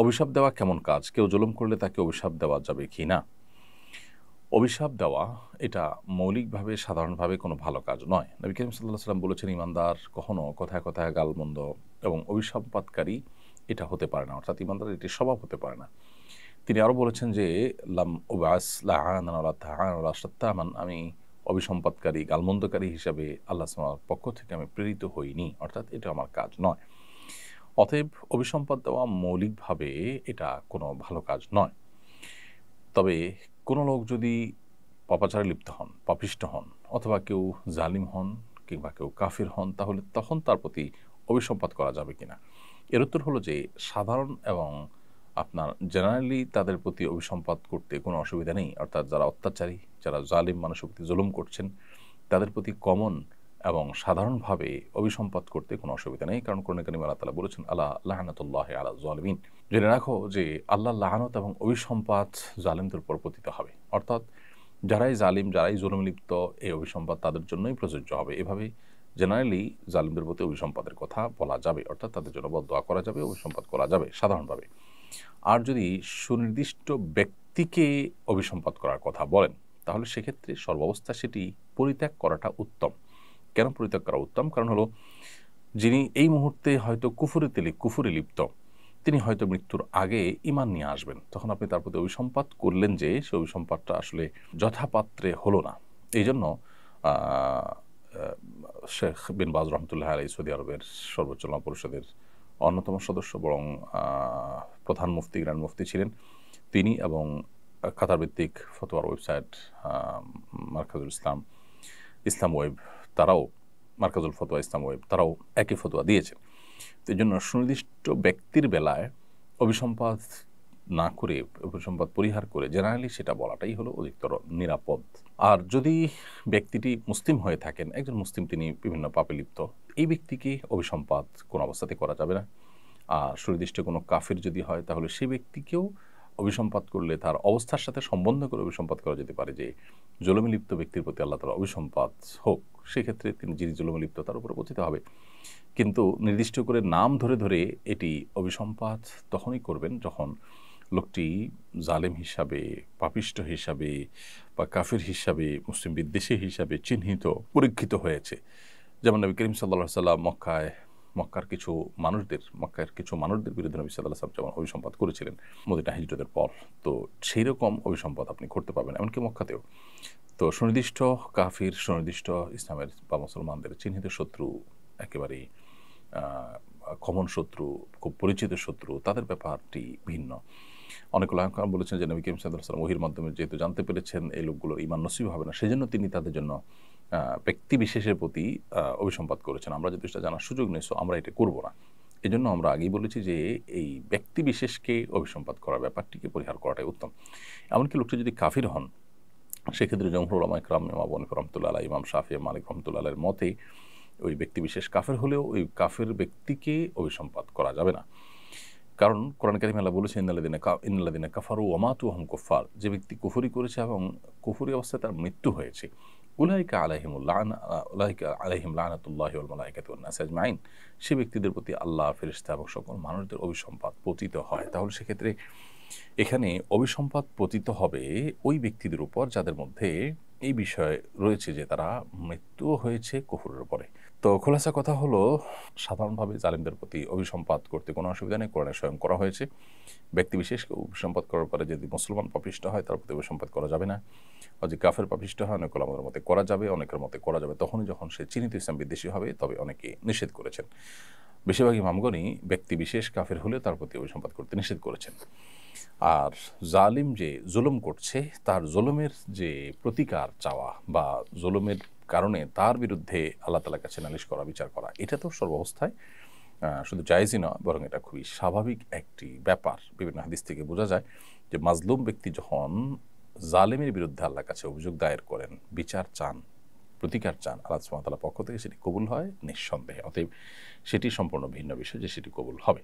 অভিশাপ দেওয়া কেমন কাজ? কেউ জুলুম করলে তাকে অভিশাপ দেওয়া যাবে কি না? অভিশাপ দেওয়া এটা মৌলিকভাবে সাধারণভাবে কোনো ভালো কাজ নয়। নবী করিম সাল্লাল্লাহু আলাইহি ওয়াসাল্লাম বলেছেন, ঈমানদার কখনো কথায়, কথায় গালমন্দ এবং অভিসম্পাতকারী এটা হতে পারে না। অর্থাৎ ঈমানদারের এটি স্বভাব হতে পারে না। তিনি আরও বলেছেন যে, লাম উবআস লাআনান ওয়ালা তাআনান ওয়ালা শাত্তামান, আমি অভিসম্পাতকারী, গালমন্দকারী হিসাবে আল্লাহ সুবহানাহু পক্ষ থেকে আমি প্রেরিত হইনি। অর্থাৎ এটা আমার কাজ নয়। অতএব অভিসম্পাত দেওয়া মৌলিকভাবে এটা কোনো ভালো কাজ নয়। তবে কোনো লোক যদি পাপাচারে লিপ্ত হন, পাপিষ্ঠ হন, অথবা কেউ জালিম হন কিংবা কেউ কাফির হন, তাহলে তখন তার প্রতি অভিসম্পাত করা যাবে কিনা? এর উত্তর হলো যে, সাধারণ এবং আপনার জেনারেলি তাদের প্রতি অভিসম্পাত করতে কোনো অসুবিধা নেই। অর্থাৎ যারা অত্যাচারী, যারা জালিম মানুষের প্রতি জুলুম করছেন, তাদের প্রতি কমন এবং সাধারণভাবে অভিসম্পাত করতে কোনো অসুবিধা নেই। কারণ কোরআনে কারিমে আল্লাহ তাআলা বলেছেন, আলা লা'নাতুল্লাহি আলা যালিমিন। জেনে রাখো যে আল্লাহর লাআনত এবং অভিসম্পাত জালিমদের উপর পতিত হবে। অর্থাৎ যারাই জালিম, যারাই জুলুম লিপ্ত, এই অভিসম্পাত তাদের জন্যই প্রযোজ্য হবে। এভাবে জেনারেলি জালিমদের প্রতি অভিসম্পাতের কথা বলা যাবে। অর্থাৎ তাদের জন্য বদদোয়া করা যাবে, অভিসম্পাত করা যাবে সাধারণভাবে। আর যদি সুনির্দিষ্ট ব্যক্তিকে অভিসম্পাত করার কথা বলেন, তাহলে সেক্ষেত্রে সর্বাবস্থায় সেটি পরিত্যাগ করাটা উত্তম। কেন পরিত্যাগ করা উত্তম? কারণ হলো, যিনি এই মুহূর্তে হয়তো কুফরে লিপ্ত, তিনি হয়তো মৃত্যুর আগে ঈমান নিয়ে আসবেন। তখন আপনি তার প্রতি অভিসম্পাত করলেন যে, সে অভিসম্পাতটা আসলে যথাপাত্রে হলো না। এইজন্য আ আ শেখ বিন বাজ রহমতুল্লাহি আলাইহি সৌদি আরবের সর্বোচ্চ উলামা পরিষদের অন্যতম সদস্য, বরং প্রধান মুফতি, গ্র্যান্ড মুফতি ছিলেন তিনি, এবং কাতার ভিত্তিক ফতোয়ার ওয়েবসাইট মারকাজুল ইসলাম, ইসলাম ওয়েব, তারাও মারকাজুল ফতোয়া ইসলাম ওয়েব, তারাও একই ফতোয়া দিয়েছেন। তো এই জন্য সুনির্দিষ্ট ব্যক্তির বেলায় অভিসম্পাত না করে, অভিসম্পাত পরিহার করে জেনারেলি সেটা বলাটাই হলো অধিকতর নিরাপদ। আর যদি ব্যক্তিটি মুসলিম হয়ে থাকেন, একজন মুসলিম, তিনি বিভিন্ন পাপে লিপ্ত, এই ব্যক্তিকে অভিসম্পাত কোনো অবস্থাতে করা যাবে না। আর সুনির্দিষ্ট কোনো কাফির যদি হয়, তাহলে সেই ব্যক্তিকেও অভিসম্পাত করলে তার অবস্থার সাথে সম্বন্ধ করে অভিসম্পাত করা যেতে পারে যে, জুলুমে লিপ্ত ব্যক্তির প্রতি আল্লাহ তাআলা অভিসম্পাত হোক। সেক্ষেত্রে তিনি যিনি জুলুমে লিপ্ত তার উপরে পতিত হবে। কিন্তু নির্দিষ্ট করে নাম ধরে ধরে এটি অভিসম্পাত তখনই করবেন যখন লোকটি জালেম হিসাবে, পাপিষ্ঠ হিসাবে বা কাফির হিসাবে, মুসলিম বিদ্বেষী হিসাবে চিহ্নিত, পরীক্ষিত হয়েছে। যেমন নবী করিম সাল্লাল্লাহু আলাইহি ওয়াসাল্লাম মক্কার কিছু মানুষদের বিরুদ্ধে নবী সাল্লাল্লাহু আলাইহি ওয়াসাল্লাম যেমন অভিসম্পাত করেছিলেন মদিনা হিজরতের পর, তো সেই রকম অভিসম্পাত আপনি করতে পারবেন, এমনকি মক্কাতেও। তো সুনির্দিষ্ট কাফির, সুনির্দিষ্ট ইসলামের বা মুসলমানদের চিহ্নিত শত্রু, একেবারেই কমন শত্রু, খুব পরিচিত শত্রু, তাদের ব্যাপারটি ভিন্ন। অনেক উলামা বলেছেন যে, নবী করিম সাল্লাল্লাহু আলাইহি ওয়াসাল্লাম ওহীর মাধ্যমে যেহেতু জানতে পেরেছেন এই লোকগুলোর ঈমান নসিব হবে না, সেজন্য তিনি তাদের জন্য ব্যক্তি বিশেষের প্রতি অভিসম্পাত করেছেন। আমরা যদি সেটা জানার সুযোগ নেই, সো আমরা এটা করব না। এজন্য আমরা আগেই বলেছি যে, এই ব্যক্তি বিশেষকে অভিসম্পাত করার ব্যাপারটিকে পরিহার করাটাই উত্তম। এমনকি লোকটি যদি কাফির হন, সেক্ষেত্রে জমহুর উলামা ইকরাম, ইমাম আবু হানিফা রাহমাতুল্লাহ আলাইহি, ইমাম শাফিঈ, মালিক রাহমাতুল্লাহ আলাইহির মতে ওই ব্যক্তি বিশেষ কাফের হলেও ওই কাফের ব্যক্তিকে অভিসম্পাত করা যাবে না। কারণ কোরআন কারিমে আল্লাহ বলেছেন, ইন্নাল্লাযিনা কাফারু ওয়া মাতু ওয়া হুম কুফফার, যে ব্যক্তি কুফরি করেছে এবং কুফরি অবস্থায় তার মৃত্যু হয়েছে, উলাইকা আলাইহিম লানাতুল্লাহি ওয়াল মালাইকাতি ওয়ান নাস আজমাইন, সে ব্যক্তিদের প্রতি আল্লাহ, ফেরেশতা এবং সকল মানুষদের অভিসম্পাত পতিত হয়। তাহলে সেক্ষেত্রে এখানে অভিসম্পাত পতিত হবে ওই ব্যক্তিদের উপর যাদের মধ্যে এই বিষয় রয়েছে যে তারা মৃত্যুও হয়েছে কুফরের উপরে। তো খোলাসা কথা হলো, সাধারণভাবে জালিমদের প্রতি অভিসম্পাত করতে কোনো অসুবিধা নেই, কোরআনে স্বয়ং করা হয়েছে। ব্যক্তি বিশেষকে অভিসম্পাত করার পরে যদি মুসলমান পাপিষ্ঠ হয়, তার প্রতি অভিসম্পাত করা যাবে না। আর যে কাফের পাপিষ্ঠ হয়, অনেক ওলামাদের মতে করা যাবে, অনেকের মতে করা যাবে তখনই যখন সে চিহ্নিত ইসলাম বিদ্বেষী হবে, তবে অনেকে নিষেধ করেছেন। বেশিরভাগ ইমামগণই ব্যক্তি বিশেষ কাফের হলে তার প্রতি অভিসম্পাত করতে নিষেধ করেছেন। আর জালিম যে জুলুম করছে, তার জুলুমের যে প্রতিকার চাওয়া বা জুলুমের কারণে তার বিরুদ্ধে আল্লাহ তাআলার কাছে নালিশ করা, বিচার করা, এটা তো সর্বাবস্থায় শুধু জায়েজই নয়, বরং এটা খুবই স্বাভাবিক একটি ব্যাপার। বিভিন্ন হাদিস থেকে বোঝা যায় যে, মাজলুম ব্যক্তি যখন জালেমের বিরুদ্ধে আল্লাহর কাছে অভিযোগ দায়ের করেন, বিচার চান, প্রতিকার চান, আল্লাহ সুবহানাহু ওয়া তাআলার পক্ষ থেকে সেটি কবুল হয় নিঃসন্দেহে। অতএব সেটি সম্পূর্ণ ভিন্ন বিষয় যে সেটি কবুল হবে।